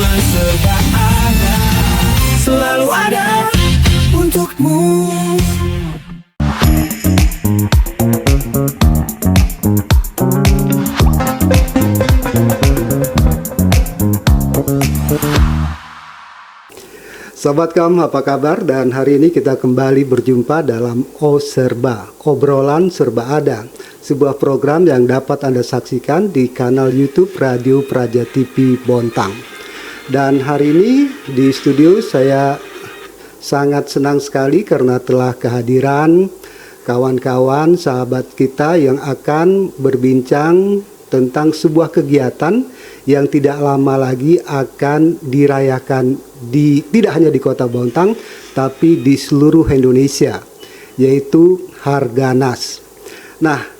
Pembangunan serba ada, selalu ada untukmu. Sobat Kam, apa kabar? Dan hari ini kita kembali berjumpa dalam O Serba, obrolan serba ada, sebuah program yang dapat Anda saksikan di kanal YouTube Radio Praja TV Bontang. Dan hari ini di studio saya sangat senang sekali karena telah kehadiran kawan-kawan sahabat kita yang akan berbincang tentang sebuah kegiatan yang tidak lama lagi akan dirayakan tidak hanya di Kota Bontang tapi di seluruh Indonesia, yaitu Harganas. Nah,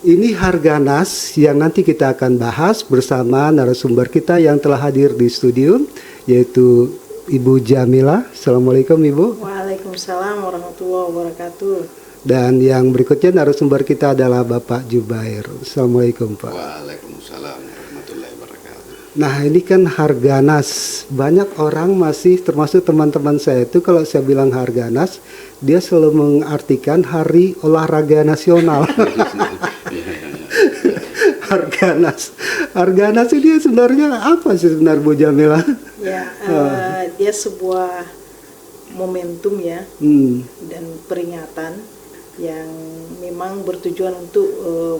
ini Harganas yang nanti kita akan bahas bersama narasumber kita yang telah hadir di studio, yaitu Ibu Jamila. Assalamualaikum Ibu. Waalaikumsalam warahmatullahi wabarakatuh. Dan yang berikutnya narasumber kita adalah Bapak Jubair. Assalamualaikum Pak. Waalaikumsalam warahmatullahi wabarakatuh. Nah, ini kan Harganas. Banyak orang masih, termasuk teman-teman saya itu, kalau saya bilang Harganas, dia selalu mengartikan Hari Olahraga Nasional. Harganas. Harganas ini sebenarnya apa sih sebenarnya Bu Jamila? Ya, dia sebuah momentum ya, dan peringatan yang memang bertujuan untuk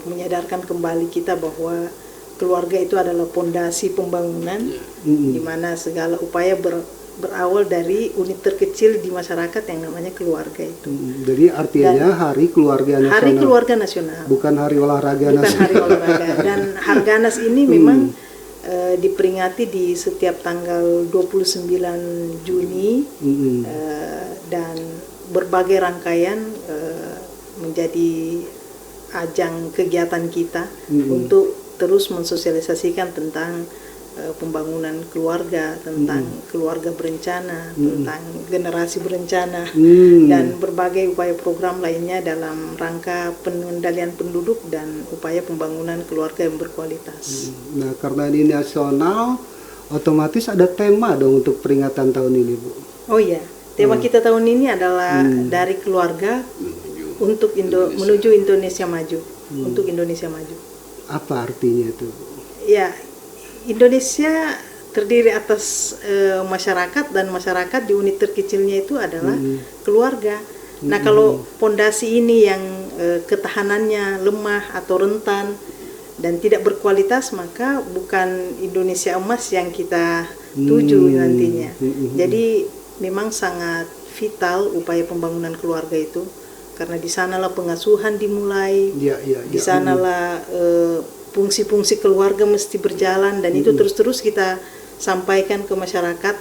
menyadarkan kembali kita bahwa keluarga itu adalah pondasi pembangunan, di mana segala upaya berawal dari unit terkecil di masyarakat yang namanya keluarga itu. Jadi artinya Hari Keluarga Nasional. Hari Keluarga Nasional. Bukan Hari Olahraga Bukan Nasional. Hari Olahraga. Dan Harganas ini memang diperingati di setiap tanggal 29 Juni, dan berbagai rangkaian menjadi ajang kegiatan kita untuk terus mensosialisasikan tentang pembangunan keluarga, tentang keluarga berencana, tentang generasi berencana, dan berbagai upaya program lainnya dalam rangka pengendalian penduduk dan upaya pembangunan keluarga yang berkualitas. Nah, karena ini nasional, otomatis ada tema dong untuk peringatan tahun ini, Bu. Oh iya, tema kita tahun ini adalah dari keluarga untuk menuju Indonesia maju, untuk Indonesia maju. Apa artinya itu, Bu? Ya, Indonesia terdiri atas masyarakat, dan masyarakat di unit terkecilnya itu adalah keluarga. Nah, kalau pondasi ini yang ketahanannya lemah atau rentan dan tidak berkualitas, maka bukan Indonesia emas yang kita tuju nantinya. Jadi memang sangat vital upaya pembangunan keluarga itu, karena di sanalah pengasuhan dimulai, di sanalah fungsi-fungsi keluarga mesti berjalan, dan itu terus-terus kita sampaikan ke masyarakat.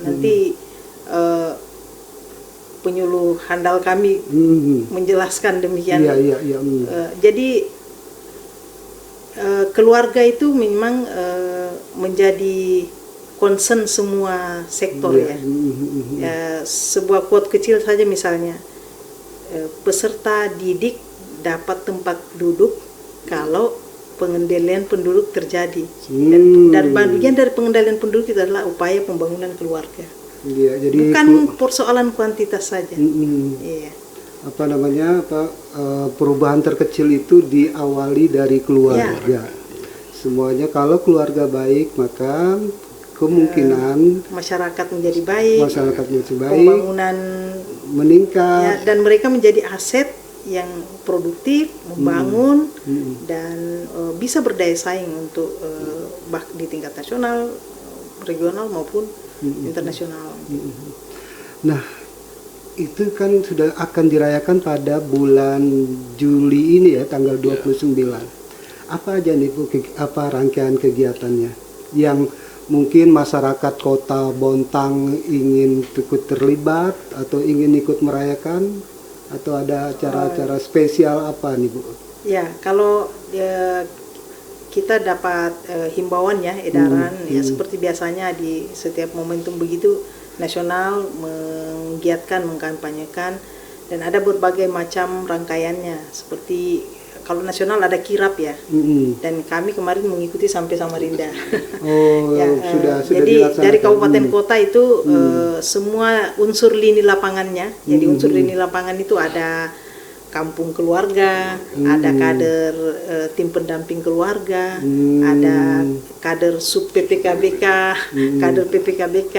Nanti penyuluh handal kami menjelaskan demikian. Jadi keluarga itu memang menjadi concern semua sektor ya. Sebuah quote kecil saja misalnya, peserta didik dapat tempat duduk kalau pengendalian penduduk terjadi, dan bagian dari pengendalian penduduk itu adalah upaya pembangunan keluarga. Jadi bukan persoalan kuantitas saja. Apa namanya? Perubahan terkecil itu diawali dari keluarga. Semuanya, kalau keluarga baik maka kemungkinan masyarakat menjadi baik, pembangunan meningkat, dan mereka menjadi aset yang produktif, membangun, dan bisa berdaya saing untuk di tingkat nasional, regional maupun internasional. Nah, itu kan sudah akan dirayakan pada bulan Juli ini ya, tanggal 29. Apa aja nih Bu, rangkaian kegiatannya yang mungkin masyarakat Kota Bontang ingin ikut terlibat atau ingin ikut merayakan, atau ada acara-acara spesial apa nih Bu? Ya, kalau kita dapat himbauan ya, edaran ya, seperti biasanya di setiap momentum begitu nasional menggiatkan, mengkampanyekan, dan ada berbagai macam rangkaiannya, seperti kalau nasional ada kirap ya. Mm-mm. Dan kami kemarin mengikuti sampai Samarinda. Oh, Ya, sudah jadi dilaksanakan. dari kabupaten kota itu semua unsur lini lapangannya. Jadi unsur lini lapangan itu ada kampung keluarga, ada kader tim pendamping keluarga, ada kader sub PPKBK, kader PPKBK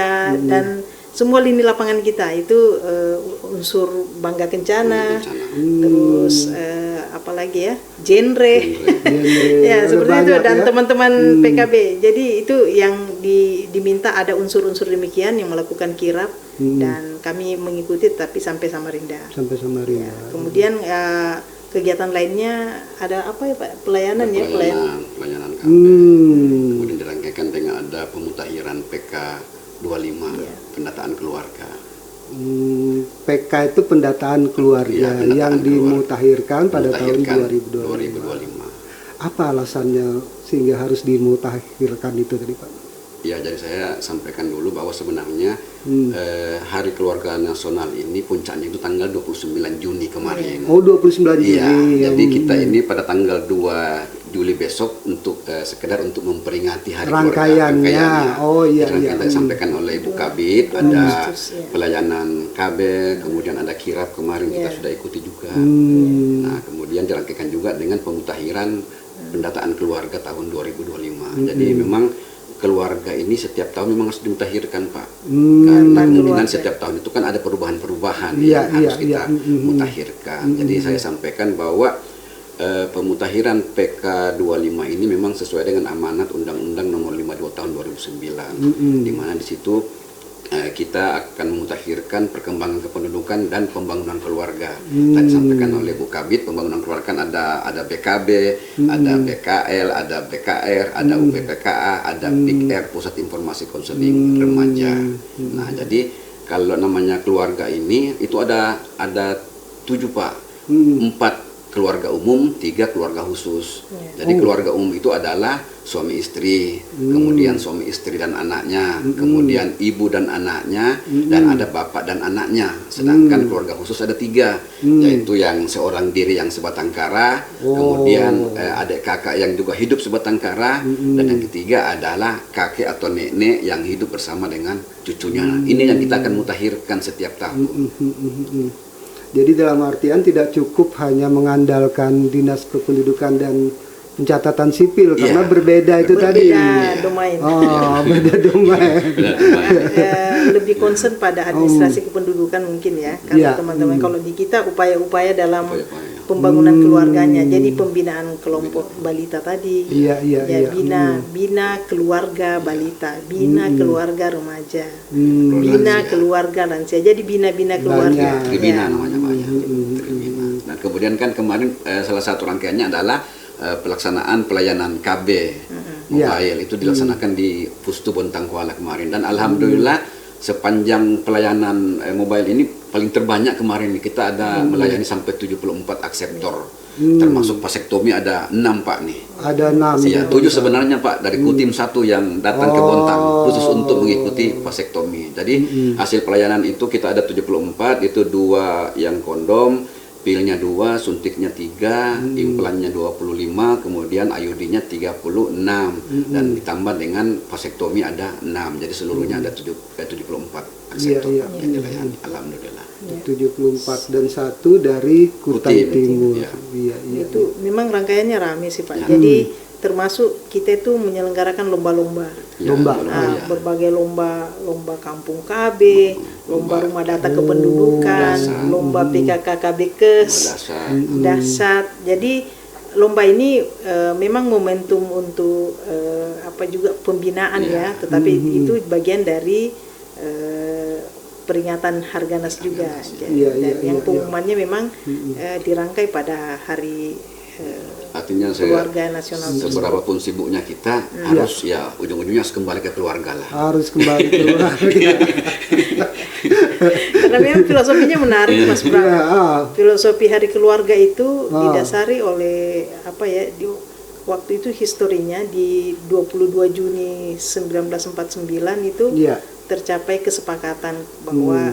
dan semua lini lapangan kita itu unsur bangga kencana, terus apalagi ya, genre, ya seperti itu dan teman-teman PKB. Jadi itu yang diminta ada unsur-unsur demikian yang melakukan kirap dan kami mengikuti tapi sampai Samarinda. Sampai Samarinda. Ya, kemudian kegiatan lainnya ada apa ya Pak? Pelayanan ya, Pelayanan KB. Kemudian dirangkaikan dengan ada pemutakhiran PK 25 pendataan keluarga. PK itu pendataan keluarga Iya, pendataan yang keluarga. dimutakhirkan pada tahun Mutakhirkan 2025. Apa alasannya sehingga harus dimutakhirkan itu tadi Pak? Ya, jadi saya sampaikan dulu bahwa sebenarnya Hari Keluarga Nasional ini puncaknya itu tanggal 29 Juni kemarin. Oh, 29 Juni. Iya, jadi kita ini pada tanggal 2 Juli besok untuk sekedar untuk memperingati Hari Rangkaiannya. Keluarga. Oh, iya, Jadi iya. yang disampaikan oleh Ibu Kabit, ada pelayanan KB, kemudian ada kirap kemarin kita sudah ikuti juga. Nah, kemudian dirangkaikan juga dengan pemutakhiran pendataan keluarga tahun 2025. Jadi memang keluarga ini setiap tahun memang harus dimutakhirkan Pak, karena kemungkinan setiap tahun itu kan ada perubahan-perubahan yang harus kita mutakhirkan. Jadi saya sampaikan bahwa pemutakhiran PK 25 ini memang sesuai dengan amanat Undang-Undang Nomor 52 Tahun 2009, di mana di situ kita akan memutakhirkan perkembangan kependudukan dan pembangunan keluarga. Tadi disampaikan oleh Bu Kabit, pembangunan keluarga kan ada BKB, ada BKL, ada BKR, ada UPPKA, ada PIKR, Pusat Informasi Konseling Remaja. Nah, jadi kalau namanya keluarga ini itu ada 7 Pak, 4 keluarga umum, 3 keluarga khusus. Jadi keluarga umum itu adalah suami istri, kemudian suami istri dan anaknya, kemudian ibu dan anaknya, dan ada bapak dan anaknya. Sedangkan keluarga khusus ada 3, yaitu yang seorang diri yang sebatang kara, kemudian adik kakak yang juga hidup sebatang kara, dan yang ketiga adalah kakek atau nenek yang hidup bersama dengan cucunya. Ini yang kita akan mutakhirkan setiap tahun. Jadi dalam artian tidak cukup hanya mengandalkan Dinas Kependudukan dan Pencatatan Sipil karena berbeda itu tadi. Domain. Oh, beda domain. Lebih concern pada administrasi kependudukan mungkin ya, karena teman-teman kalau di kita upaya-upaya dalam pembangunan keluarganya, jadi pembinaan kelompok balita tadi, bina keluarga balita, bina keluarga remaja, bina keluarga lansia, jadi bina keluarga. Tribina namanya Pak ya. Nah, kemudian kan kemarin salah satu rangkaiannya adalah pelaksanaan pelayanan KB mobile itu dilaksanakan di Pustu Bontang Kuala kemarin, dan alhamdulillah sepanjang pelayanan mobile ini paling terbanyak kemarin kita ada melayani sampai 74 akseptor, termasuk vasektomi ada 6 Pak nih. Ada 6. Ya, 7 sebenarnya Pak dari Kutim 1 yang datang ke Bontang khusus untuk mengikuti vasektomi. Jadi hasil pelayanan itu kita ada 74, itu 2 yang kondom, pilnya 2, suntiknya 3, implannya 25, kemudian IUD-nya 36, dan ditambah dengan vasektomi ada 6. Jadi seluruhnya ada 74 akseptor yang dilayani. Alhamdulillah. 74 dan 1 dari Kutai Timur. Iya. Itu memang rangkaiannya rame sih Pak. Jadi termasuk kita itu menyelenggarakan lomba-lomba. Berbagai lomba kampung KB, lomba rumah data kependudukan, lomba PKK KBKes, dasar. Jadi lomba ini memang momentum untuk juga pembinaan ya, tetapi itu bagian dari peringatan Harganas juga. Yang pengumumannya memang dirangkai pada hari artinya keluarga nasional. Seberapa pun sibuknya kita harus ujung-ujungnya harus kembali ke keluarga lah. Harus kembali ke keluarga. Karena memang filosofinya menarik Mas Bram. Filosofi Hari Keluarga itu didasari oleh waktu itu historinya di 22 Juni 1949 itu tercapai kesepakatan bahwa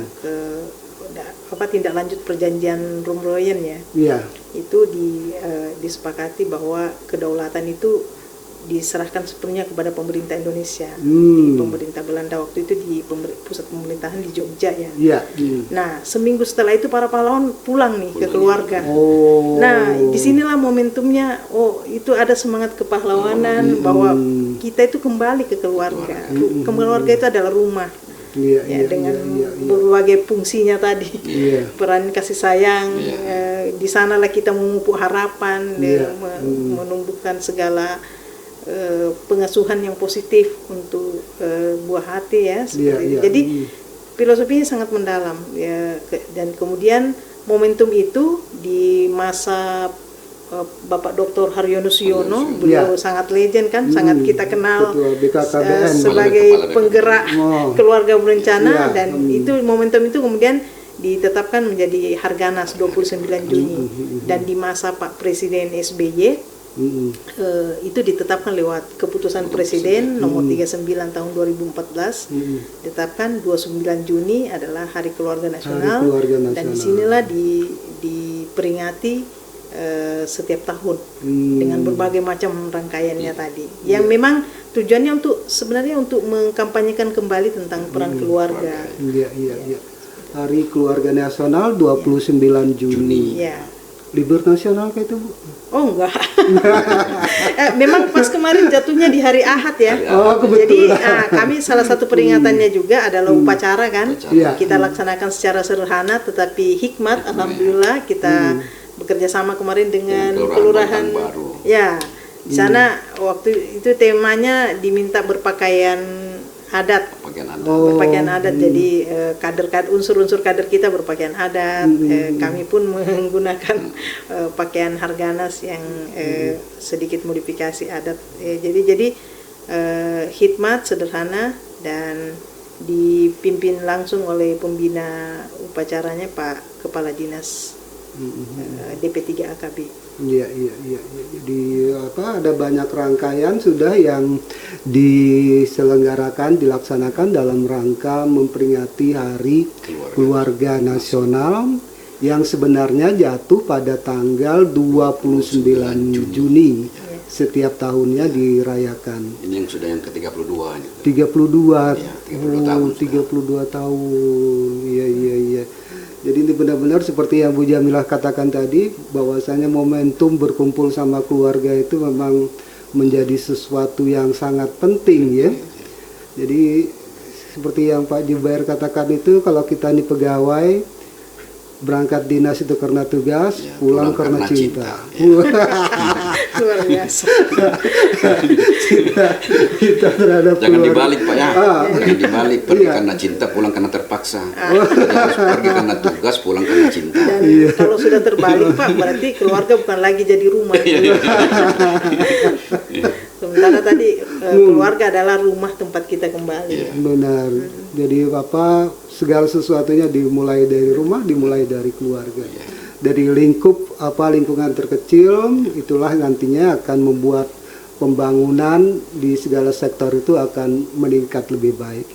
tindak lanjut perjanjian Roemroyen ya. Iya. Itu disepakati bahwa kedaulatan itu diserahkan sepenuhnya kepada pemerintah Indonesia. Di pemerintah Belanda waktu itu di pusat pemerintahan di Jogja ya. Iya. Nah, seminggu setelah itu para pahlawan pulang nih ke keluarga. Oh. Nah, disinilah momentumnya. Oh, itu ada semangat kepahlawanan bahwa kita itu kembali ke keluarga. Keluarga itu adalah rumah. Iya, Ya, dengan berbagai fungsinya tadi. Iya. Peran kasih sayang. Di sanalah kita memupuk harapan, menumbuhkan segala pengasuhan yang positif untuk buah hati ya. Jadi filosofinya sangat mendalam ya, dan kemudian momentum itu di masa Bapak Dr. Haryono Suyono, beliau sangat legend kan, sangat kita kenal sebagai penggerak keluarga berencana, dan itu momentum itu kemudian ditetapkan menjadi Harganas 29 Juni, dan di masa Pak Presiden SBY itu ditetapkan lewat keputusan Presiden nomor 39 tahun 2014, ditetapkan 29 Juni adalah Hari Keluarga Nasional, dan disinilah diperingati setiap tahun dengan berbagai macam rangkaiannya tadi, yang memang tujuannya sebenarnya untuk mengkampanyekan kembali tentang peran keluarga. Iya. Hari Keluarga Nasional 29 Juni. Iya. Libur nasional kayak itu, Bu? Oh enggak. Memang pas kemarin jatuhnya di hari Ahad ya. Oh, kebetulan. Jadi kami salah satu peringatannya juga adalah upacara kan. Iya. Kita laksanakan secara sederhana tetapi hikmat. Alhamdulillah kita bekerja sama kemarin dengan kelurahan. Ya, di sana waktu itu temanya diminta berpakaian adat. Berpakaian adat. Jadi unsur-unsur kader kita berpakaian adat. Kami pun menggunakan pakaian Harganas yang sedikit modifikasi adat. Jadi hikmat, sederhana, dan dipimpin langsung oleh pembina upacaranya Pak Kepala Dinas DP3 AKB. Iya. Jadi ada banyak rangkaian sudah yang dilaksanakan dalam rangka memperingati Hari Keluarga Nasional yang sebenarnya jatuh pada tanggal 29 Juni. Setiap tahunnya dirayakan. Ini yang sudah yang ke-32. 32. Ya, 32 tahun. 32 tahun. Iya. Jadi ini benar-benar seperti yang Bu Jamilah katakan tadi, bahwasanya momentum berkumpul sama keluarga itu memang menjadi sesuatu yang sangat penting ya. Jadi seperti yang Pak Jubair katakan itu, kalau kita ini pegawai, berangkat dinas itu karena tugas, pulang karena cinta. Luar biasa. Kita terhadap Jangan keluarga. dibalik Pak ya. Jangan dibalik, pergi karena cinta, pulang karena terpaksa. Jadi harus pergi karena tugas, pulang karena cinta. Dan kalau sudah terbalik Pak, berarti keluarga bukan lagi jadi rumah. Sementara tadi keluarga adalah rumah tempat kita kembali. Benar. Jadi segala sesuatunya dimulai dari rumah, dimulai dari keluarga. Dari lingkungan terkecil, itulah nantinya akan membuat pembangunan di segala sektor itu akan meningkat lebih baik.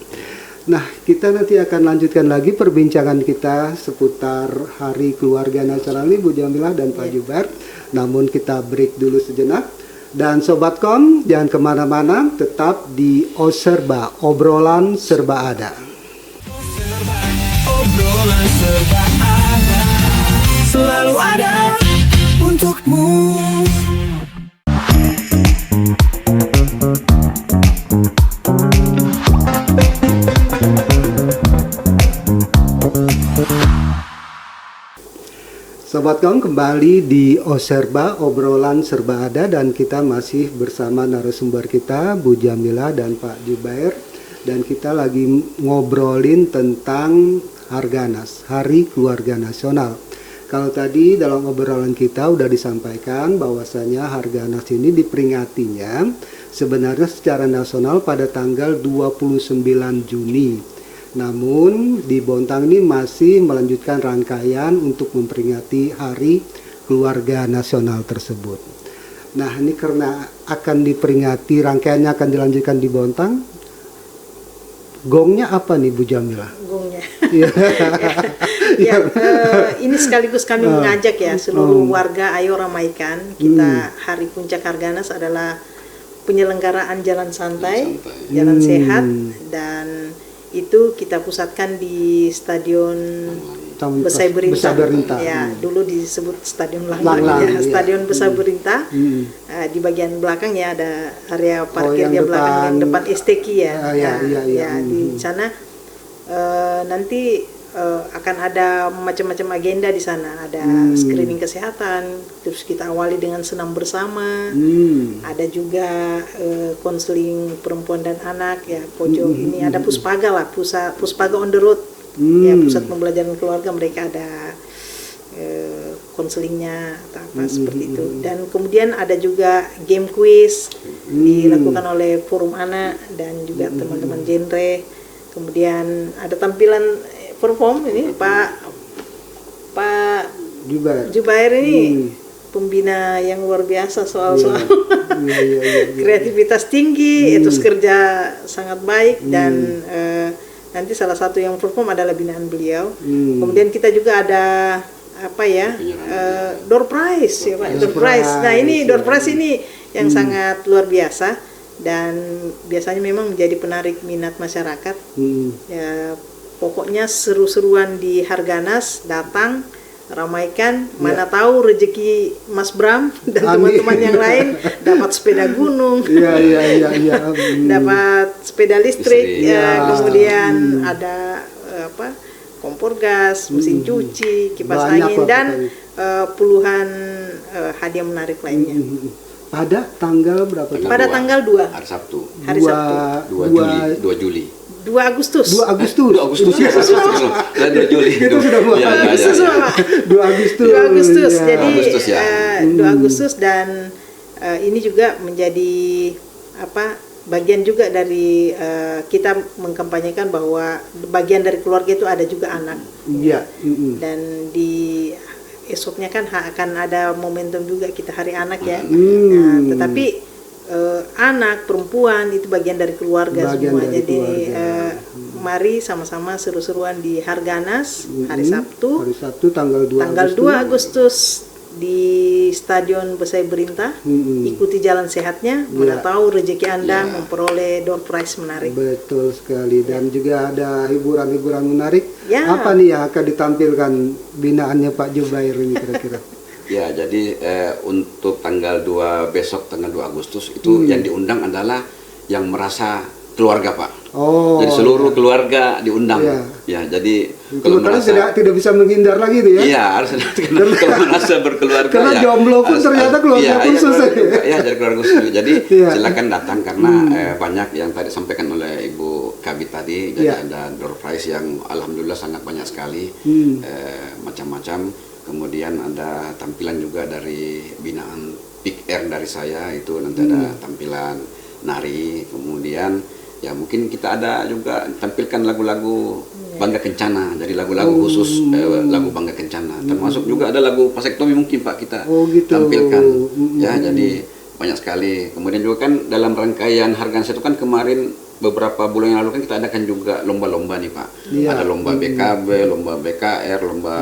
Nah, kita nanti akan lanjutkan lagi perbincangan kita seputar Hari Keluarga Nasional ini, Bu Jamilah dan Pak Jubair. Namun kita break dulu sejenak. Dan Sobatkom, jangan kemana-mana, tetap di Oserba, obrolan serba ada. Obrolan serba ada, selalu ada untukmu. Sobatkom, kembali di Oserba, obrolan serba ada, dan kita masih bersama narasumber kita Bu Jamilah dan Pak Jubair, dan kita lagi ngobrolin tentang Harganas, Hari Keluarga Nasional. Kalau tadi dalam obrolan kita udah disampaikan bahwasanya Harganas ini diperingatinya sebenarnya secara nasional pada tanggal 29 Juni. Namun di Bontang ini masih melanjutkan rangkaian untuk memperingati Hari Keluarga Nasional tersebut. Nah, ini karena akan diperingati, rangkaiannya akan dilanjutkan di Bontang. Gongnya apa nih Bu Jamilah? Gongnya. Ya, ini sekaligus kami mengajak ya seluruh warga, ayo ramaikan. Kita Hari Puncak Harganas adalah penyelenggaraan jalan santai, jalan sehat, dan itu kita pusatkan di Stadion Besai Berintah. Ya, dulu disebut Stadion Langlang ya, Stadion Besai Berintah. Di bagian belakang ya ada area parkir di belakang, yang depan STQ ya. Di sana nanti akan ada macam-macam agenda di sana. Ada screening kesehatan, terus kita awali dengan senam bersama. Ada juga konseling perempuan dan anak ya, pojok ini ada puspaga lah, puspaga on the road. Ya, pusat pembelajaran keluarga, mereka ada konselingnya atau apa seperti itu. Dan kemudian ada juga game quiz dilakukan oleh Forum Anak dan juga teman-teman genre. Kemudian ada tampilan perform ini Pak Jubair ini pembina yang luar biasa soal-soal kreativitas tinggi, etos kerja sangat baik, dan nanti salah satu yang perform adalah binaan beliau. Kemudian kita juga ada door prize ya Pak, door prize. Nah ini door prize ini yang sangat luar biasa dan biasanya memang menjadi penarik minat masyarakat. Ya, pokoknya seru-seruan di Harganas, datang ramaikan, mana tahu rezeki Mas Bram dan teman-teman yang lain dapat sepeda gunung, dapat sepeda listrik, kemudian ada kompor gas, mesin cuci, kipas angin, dan puluhan hadiah menarik lainnya. Pada tanggal berapa? Pada tanggal 2 hari Sabtu. Hari Sabtu. 2 Juli. 2 Agustus. 2 Agustus. 2 Agustus ya. 2 Juli. Itu sudah buat. 2 Agustus, Pak. 2 Agustus. 2 Agustus. Ya. Jadi 2 Agustus, ya. 2 Agustus, dan ini juga menjadi bagian juga dari kita mengkampanyekan bahwa bagian dari keluarga itu ada juga anak. Iya. Dan di esoknya kan akan ada momentum juga kita Hari Anak ya. Nah, tetapi anak, perempuan itu bagian dari keluarga semua. Jadi mari sama-sama seru-seruan di Harganas hari Sabtu. Hari Sabtu tanggal 2 tanggal 2 Agustus di Stadion Besai Berintah. Ikuti jalan sehatnya, mana tahu rezeki Anda memperoleh door prize menarik. Betul sekali, dan juga ada hiburan-hiburan menarik. Ya. Apa nih yang akan ditampilkan binaannya Pak Jubair ini kira-kira? Ya, jadi untuk tanggal 2 besok, tanggal 2 Agustus itu yang diundang adalah yang merasa keluarga, Pak. Jadi seluruh keluarga diundang. Ya, jadi kalau merasa tidak bisa menghindar lagi itu ya. Iya, harus kalau merasa berkeluarga. Karena jomblo pun ternyata keluarga khusus. Jadi keluarga khusus. Jadi silakan datang karena banyak yang tadi sampaikan oleh Ibu Kabit tadi. Jadi ada door prize yang alhamdulillah sangat banyak sekali, macam-macam. Kemudian ada tampilan juga dari binaan Peak Air dari saya, itu nanti ada tampilan nari. Kemudian ya mungkin kita ada juga tampilkan lagu-lagu Bangga Kencana, jadi lagu-lagu khusus lagu Bangga Kencana, termasuk juga ada lagu Vasektomi mungkin Pak kita tampilkan. Ya, jadi banyak sekali. Kemudian juga kan dalam rangkaian Harganas itu kan kemarin beberapa bulan yang lalu kan kita adakan juga lomba-lomba nih Pak. Ada lomba BKB, lomba BKR, lomba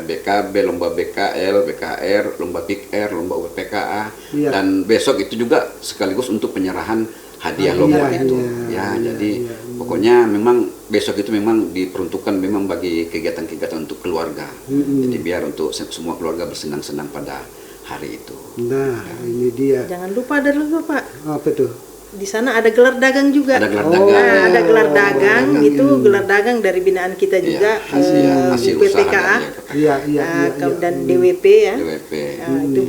BKB, lomba BKL, BKR, lomba Peak Air, lomba UPKA. Dan besok itu juga sekaligus untuk penyerahan hadiah lomba itu. Jadi pokoknya memang besok itu memang diperuntukkan memang bagi kegiatan-kegiatan untuk keluarga. Jadi biar untuk semua keluarga bersenang-senang pada hari itu. Nah, ini dia. Jangan lupa ada lagi Pak. Apa tuh? Di sana ada gelar dagang juga. Ada gelar dagang. Ada gelar dagang, itu gelar dagang dari binaan kita juga, hasil PPKA. Dan DWP ya. DWP. Itu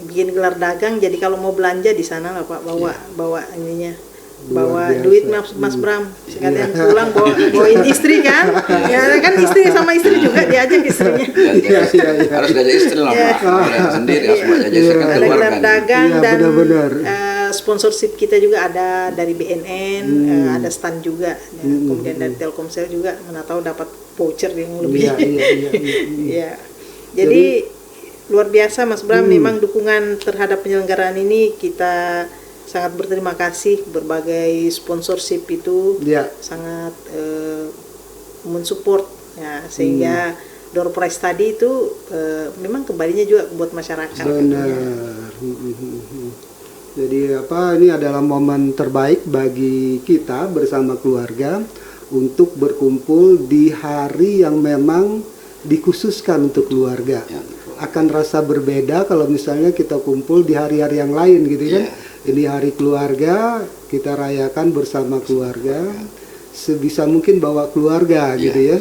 bikin gelar dagang. Jadi kalau mau belanja di sana lah Pak, bawa ininya. Bawa duit Mas Bram, sekalian pulang bawain istri kan. Ya kan istri sama istri juga diajak istrinya. Harus diajak istri lah Pak. Sendiri harus diajak istri kan Ada keluar gelar kan. dagang dan sponsorship kita juga ada dari BNN, ada stand juga. Kemudian dari Telkomsel juga, mana tahu dapat voucher yang lebih. Jadi luar biasa Mas Bram, memang dukungan terhadap penyelenggaraan ini kita sangat berterima kasih. Berbagai sponsorship itu sangat mensupport Ya, sehingga door prize tadi itu memang kembalinya juga buat masyarakat. Benar. Jadi ini adalah momen terbaik bagi kita bersama keluarga untuk berkumpul di hari yang memang dikhususkan untuk keluarga. Ya, Akan rasa berbeda kalau misalnya kita kumpul di hari-hari yang lain gitu kan. Ini hari keluarga, kita rayakan bersama keluarga. Sebisa mungkin bawa keluarga gitu ya.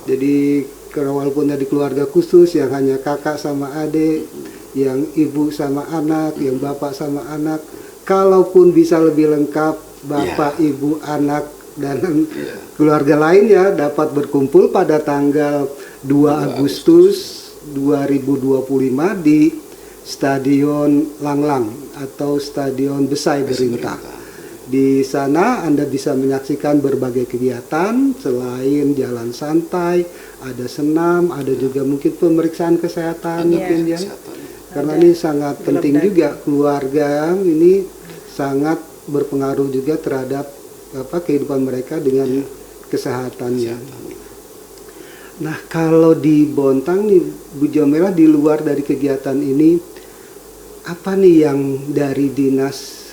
Jadi walaupun dari keluarga khusus yang hanya kakak sama adik, yang ibu sama anak, yang bapak sama anak, kalaupun bisa lebih lengkap bapak, ibu, anak dan keluarga lainnya dapat berkumpul pada tanggal 2 Agustus 2025 di Stadion Langlang atau Stadion Besai Berintah. Di sana Anda bisa menyaksikan berbagai kegiatan selain jalan santai, ada senam, ada juga mungkin pemeriksaan kesehatan mungkin ya. Karena ini sangat penting juga, keluarga ini sangat berpengaruh juga terhadap kehidupan mereka dengan kesehatannya. Nah, kalau di Bontang nih Bu Jamila, di luar dari kegiatan ini apa nih yang dari dinas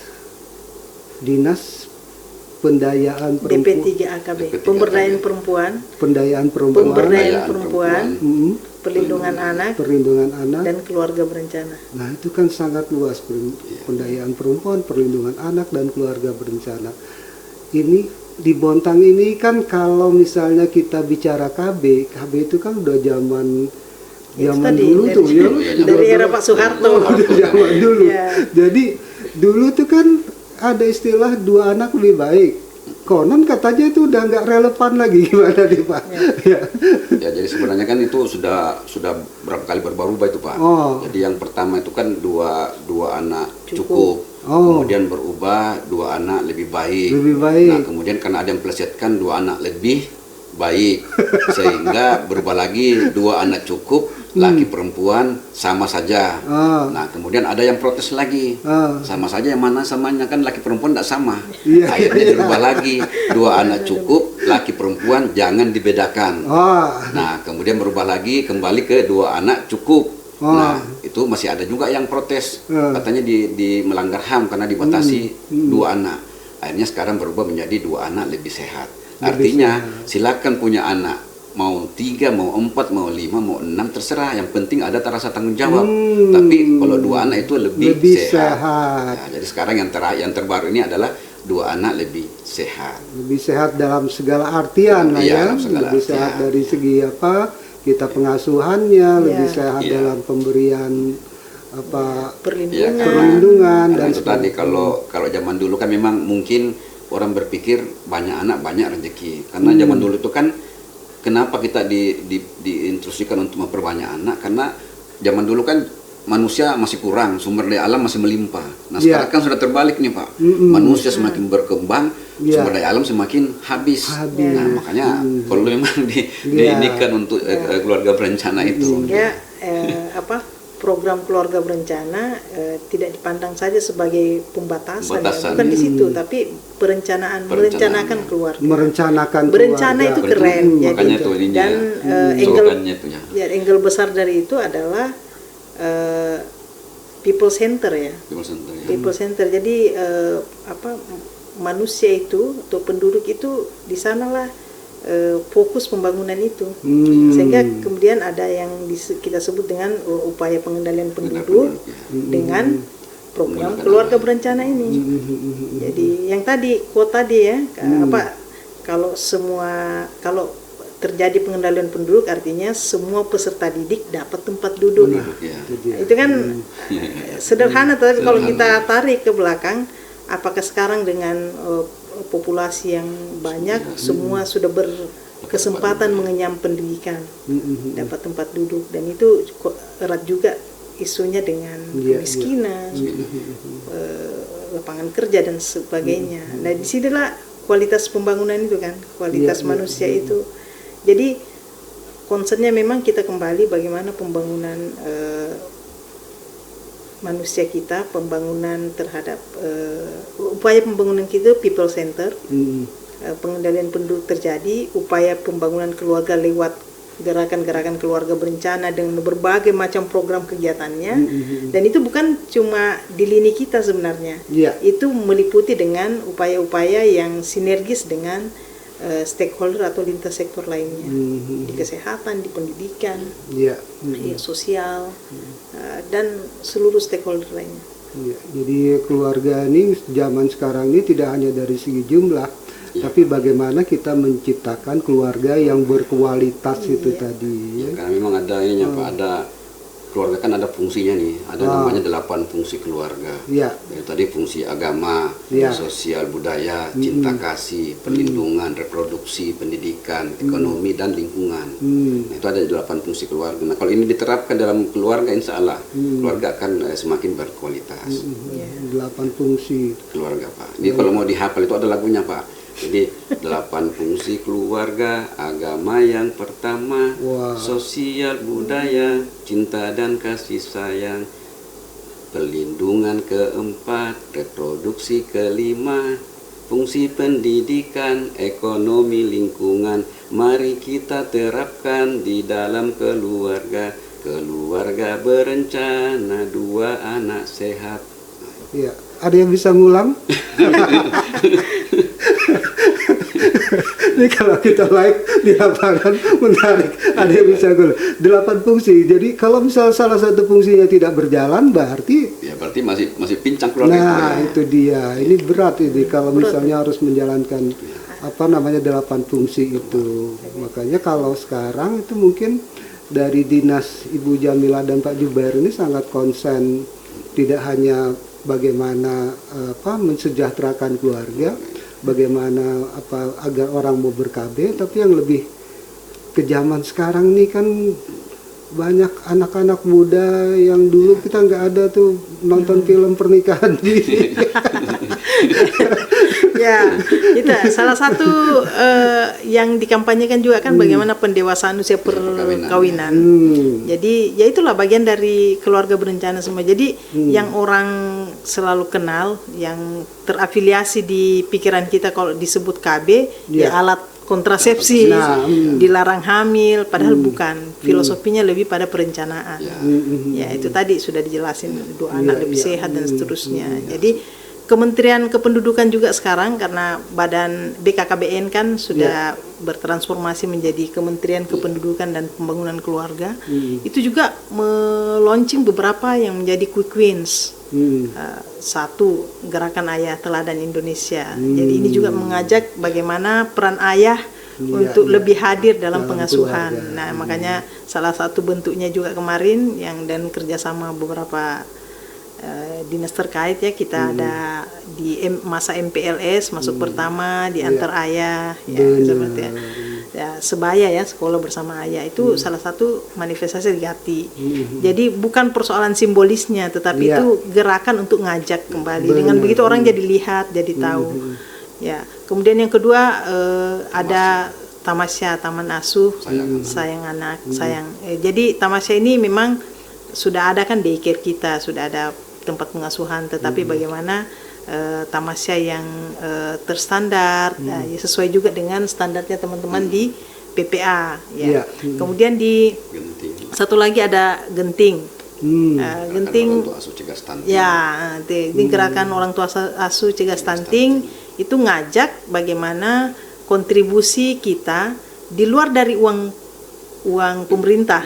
pendayaan perempuan, DP3AKB, pemberdayaan perempuan, perlindungan anak, dan keluarga berencana. Nah, itu kan sangat luas, pendayaan perempuan, perlindungan anak, dan keluarga berencana. Ini di Bontang ini kan kalau misalnya kita bicara KB itu kan udah zaman dulu tuh ya. Dari era Pak Soeharto. Zaman dulu. Jadi dulu tuh kan ada istilah 2 anak lebih baik. Konon katanya itu udah nggak relevan lagi, gimana nih Pak? Ya, jadi sebenarnya kan itu sudah berapa kali berubah itu Pak. Jadi yang pertama itu kan dua anak cukup. Kemudian berubah 2 anak lebih baik. Nah, kemudian karena ada yang plesetkan 2 anak lebih baik, sehingga berubah lagi 2 anak cukup, laki perempuan sama saja. Nah, kemudian ada yang protes lagi, sama saja yang mana samanya, kan laki perempuan tidak sama. Akhirnya dirubah lagi 2 anak cukup, laki perempuan jangan dibedakan. Nah, kemudian berubah lagi kembali ke 2 anak cukup. Nah, itu masih ada juga yang protes, katanya di melanggar HAM karena dibatasi 2 anak. Akhirnya sekarang berubah menjadi 2 anak lebih sehat. Artinya silakan punya anak, mau 3, mau 4, mau 5, mau 6, terserah. Yang penting ada rasa tanggung jawab. Tapi kalau 2 anak itu lebih sehat. Nah, jadi sekarang yang terbaru ini adalah 2 anak lebih sehat. Lebih sehat dalam segala artian lah ya. Lebih sehat dari segi kita pengasuhannya, lebih sehat dalam pemberian perlindungan dan itu tadi kalau zaman dulu kan memang mungkin orang berpikir banyak anak banyak rezeki, karena zaman dulu itu kan kenapa kita diinstruksikan untuk memperbanyak anak, karena zaman dulu kan manusia masih kurang, sumber daya alam masih melimpah. Nah, sekarang kan sudah terbalik nih Pak. Manusia semakin berkembang, sumber daya alam semakin habis. Nah, makanya kalau memang diinikan untuk keluarga berencana itu. Sehingga program keluarga berencana tidak dipandang saja sebagai pembatasan. Ya. Bukan di situ, tapi merencanakan keluarga. Berencana itu keren. Makanya itu ininya. Dan angle besar dari itu adalah people center ya. People center. Jadi manusia itu atau penduduk itu di sanalah fokus pembangunan itu. Sehingga kemudian ada yang kita sebut dengan upaya pengendalian penduduk dengan program keluarga berencana ini. Jadi yang tadi kalau terjadi pengendalian penduduk artinya semua peserta didik dapat tempat duduk. Itu kan sederhana, tapi kalau kita tarik ke belakang, apakah sekarang dengan populasi yang banyak semua sudah berkesempatan mengenyam pendidikan, dapat tempat duduk, dan itu erat juga isunya dengan kemiskinan, lapangan kerja dan sebagainya. Nah, disinilah kualitas pembangunan itu kan, kualitas manusia itu. Jadi concernnya memang kita kembali bagaimana pembangunan manusia kita, pembangunan terhadap upaya pembangunan kita people center, pengendalian penduduk terjadi, upaya pembangunan keluarga lewat gerakan-gerakan keluarga berencana dengan berbagai macam program kegiatannya. Dan itu bukan cuma di lini kita sebenarnya. Itu meliputi dengan upaya-upaya yang sinergis dengan stakeholder atau lintas sektor lainnya, di kesehatan, di pendidikan, di sosial, dan seluruh stakeholder lainnya. Jadi keluarga ini zaman sekarang ini tidak hanya dari segi jumlah, tapi bagaimana kita menciptakan keluarga yang berkualitas itu tadi. Karena memang ada ini Pak, ada keluarga kan ada fungsinya nih, ada namanya 8 fungsi keluarga. Yaitu tadi fungsi agama, sosial, budaya, cinta kasih, perlindungan, reproduksi, pendidikan, ekonomi, dan lingkungan. Nah, itu ada 8 fungsi keluarga. Nah, kalau ini diterapkan dalam keluarga, insya Allah keluarga akan semakin berkualitas. 8 fungsi keluarga Pak. Jadi kalau mau dihafal itu ada lagunya Pak. Jadi 8 fungsi keluarga, agama yang pertama, sosial, budaya, cinta dan kasih sayang, perlindungan keempat, reproduksi kelima, fungsi pendidikan, ekonomi, lingkungan. Mari kita terapkan di dalam keluarga. Keluarga berencana, 2 anak sehat. Ada yang bisa ngulang? Ini kalau kita di lapangan menarik, ada yang bisa ngulang. 8 fungsi. Jadi kalau misal salah satu fungsinya tidak berjalan, berarti masih pincang keluarga. Nah, itu dia. Ini berat ini kalau misalnya harus menjalankan 8 fungsi itu. Makanya kalau sekarang itu mungkin dari Dinas Ibu Jamila dan Pak Jubair ini sangat konsen, tidak hanya bagaimana mensejahterakan keluarga, bagaimana agar orang mau ber-KB, tapi yang lebih ke zaman sekarang nih kan banyak anak-anak muda yang dulu kita nggak ada tuh nonton film pernikahan di itu salah satu yang dikampanyekan juga kan bagaimana pendewasaan usia perkawinan. Jadi ya itulah bagian dari keluarga berencana semua. Jadi yang orang selalu kenal, yang terafiliasi di pikiran kita kalau disebut KB, ya alat kontrasepsi, dilarang hamil, padahal bukan. Filosofinya lebih pada perencanaan. Ya itu tadi sudah dijelasin, 2 anak lebih sehat dan seterusnya. Jadi Kementerian Kependudukan juga sekarang karena badan BKKBN kan sudah bertransformasi menjadi Kementerian Kependudukan dan Pembangunan Keluarga. Itu juga meluncing beberapa yang menjadi quick wins. Satu, gerakan ayah teladan Indonesia. Jadi ini juga mengajak bagaimana peran ayah untuk lebih hadir dalam pengasuhan. Keluarga. Nah, makanya salah satu bentuknya juga kemarin yang dan kerjasama beberapa dinas terkait ya, kita ada di masa MPLS masuk pertama di antar ayah ya, seperti ya sebaya ya, sekolah bersama ayah itu salah satu manifestasi Gati. Jadi bukan persoalan simbolisnya, tetapi itu gerakan untuk ngajak kembali. Dengan begitu orang jadi lihat, jadi tahu. Ya, kemudian yang kedua ada Tamasya, Taman Asuh Sayang Anak, Sayang. Jadi Tamasya ini memang sudah ada kan daycare kita, sudah ada tempat pengasuhan, tetapi bagaimana Tamasya yang terstandar, sesuai juga dengan standarnya teman-teman di PPA. Ya. Kemudian di satu lagi ada Genting. Genting. Orang tua asuh cegah stunting. Ya, ini gerakan orang tua asuh cegah stunting itu ngajak bagaimana kontribusi kita di luar dari uang pemerintah.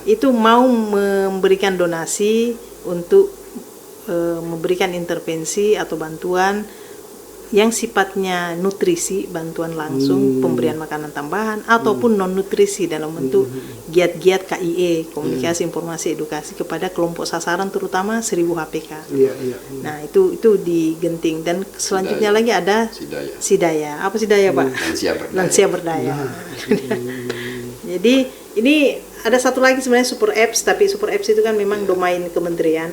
Itu mau memberikan donasi untuk memberikan intervensi atau bantuan yang sifatnya nutrisi, bantuan langsung, pemberian makanan tambahan ataupun non nutrisi dalam bentuk giat-giat KIE, komunikasi, informasi, edukasi kepada kelompok sasaran terutama 1000 HPK. Nah, itu di Genting. Dan selanjutnya lagi ada Sidaya. Apa Sidaya, Pak? Lansia Berdaya. Jadi ini ada satu lagi sebenarnya Super Apps, tapi Super Apps itu kan memang domain kementerian.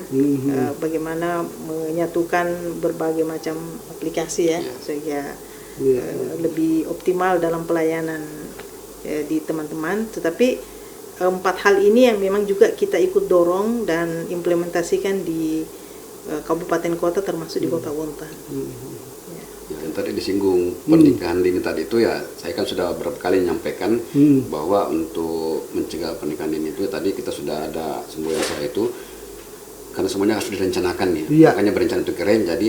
Bagaimana menyatukan berbagai macam aplikasi ya, sehingga lebih optimal dalam pelayanan di teman-teman. Tetapi 4 hal ini yang memang juga kita ikut dorong dan implementasikan di kabupaten kota termasuk di Kota Bontang. tadi disinggung pernikahan dini tadi itu ya, saya kan sudah beberapa kali menyampaikan bahwa untuk mencegah pernikahan dini itu tadi kita sudah ada semboyan saya itu, karena semuanya harus direncanakan ya. Iya. Makanya berencana itu keren. Jadi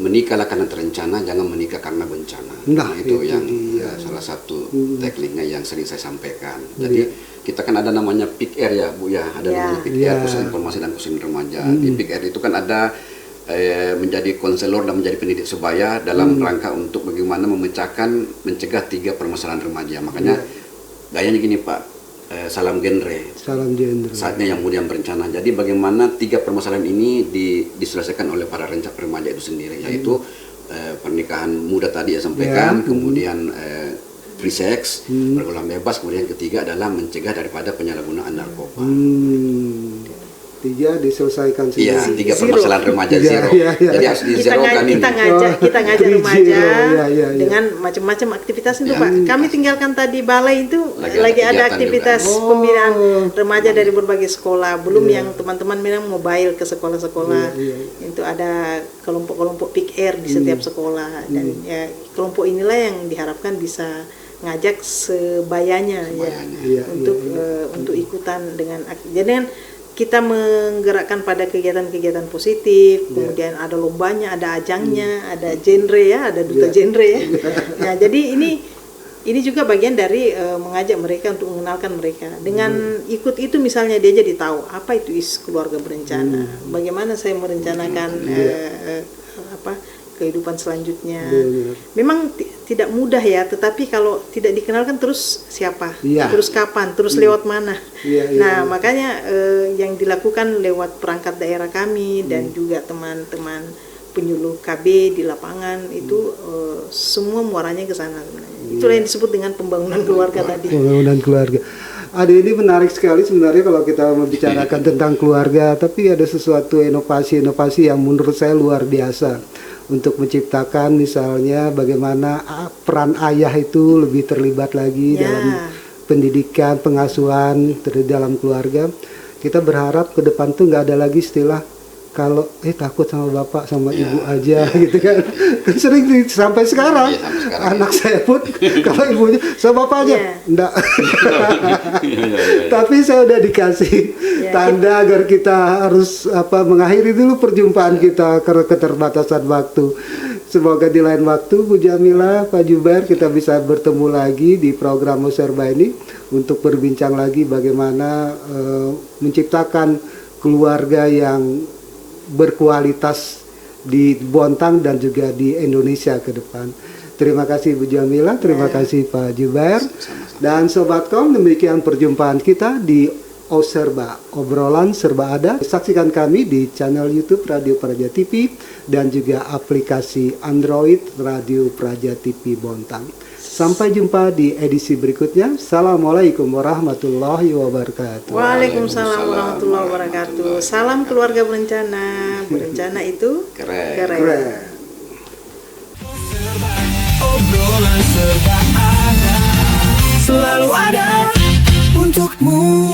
menikahlah karena terencana, jangan menikah karena bencana. Nah, itu itu yang dia. salah satu tekniknya yang sering saya sampaikan. Jadi kita kan ada namanya PIK-R ya Bu ya, ada namanya PIK-R, Iya. Pusat Informasi dan Konseling Remaja. Di PIK-R itu kan ada menjadi konselor dan menjadi pendidik sebaya dalam rangka untuk bagaimana mencegah 3 permasalahan remaja. Makanya gayanya gini Pak, salam genre. Salam genre. Saatnya yang muda yang berencana. Jadi bagaimana 3 permasalahan ini diselesaikan oleh para remaja itu sendiri, yaitu pernikahan muda tadi ya sampaikan, kemudian free sex, pergaulan bebas, kemudian ketiga adalah mencegah daripada penyalahgunaan narkoba. 3 diselesaikan Iya, sendiri. 3 permasalahan remaja Iya, zero. iya, iya. Jadi harus di zero kan ini. kita ngajak remaja Iya. dengan macam-macam aktivitas itu Ya, Pak. Kami tinggalkan tadi balai itu lagi ada kegiatan aktivitas juga. pembinaan remaja dari berbagai sekolah. Belum yang teman-teman bilang mobile ke sekolah-sekolah. Itu ada kelompok-kelompok PIK-R di setiap sekolah, dan ya kelompok inilah yang diharapkan bisa ngajak sebayanya ya Iya, untuk ikutan dengan jadi kan kita menggerakkan pada kegiatan-kegiatan positif, kemudian ada lombanya, ada ajangnya, ada genre ya, ada duta genre ya. Nah, jadi ini juga bagian dari mengajak mereka untuk mengenalkan mereka. Dengan ikut itu misalnya dia jadi tahu apa itu keluarga berencana, bagaimana saya merencanakan kehidupan selanjutnya. Memang tidak mudah ya, tetapi kalau tidak dikenalkan terus siapa, terus kapan, terus lewat mana. Nah, makanya yang dilakukan lewat perangkat daerah kami dan juga teman-teman penyuluh KB di lapangan itu semua muaranya ke sana sebenarnya. Itulah yang disebut dengan pembangunan keluarga tadi. Pembangunan keluarga. Ada ini menarik sekali sebenarnya kalau kita membicarakan tentang keluarga, tapi ada sesuatu inovasi-inovasi yang menurut saya luar biasa untuk menciptakan misalnya bagaimana peran ayah itu lebih terlibat lagi dalam pendidikan, pengasuhan dalam keluarga. Kita berharap ke depan tuh nggak ada lagi istilah kalau takut sama bapak sama ibu aja gitu kan. Sering sampai sekarang, anak saya pun kalau ibunya sama bapak aja enggak. Tapi saya udah dikasih tanda agar kita harus mengakhiri dulu perjumpaan kita karena keterbatasan waktu. Semoga di lain waktu Bu Jamila, Pak Jubair, kita bisa bertemu lagi di program Oserba ini untuk berbincang lagi bagaimana menciptakan keluarga yang berkualitas di Bontang dan juga di Indonesia ke depan. Terima kasih Bu Jamila, terima kasih Pak Jubair. Dan Sobatkom, demikian perjumpaan kita di Oserba, obrolan serba ada. Saksikan kami di channel YouTube Radio Praja TV dan juga aplikasi Android Radio Praja TV Bontang. Sampai jumpa di edisi berikutnya. Assalamualaikum warahmatullahi wabarakatuh. Waalaikumsalam warahmatullahi wabarakatuh. Salam keluarga berencana. Berencana itu keren. Obrolan serba ada, selalu ada untukmu.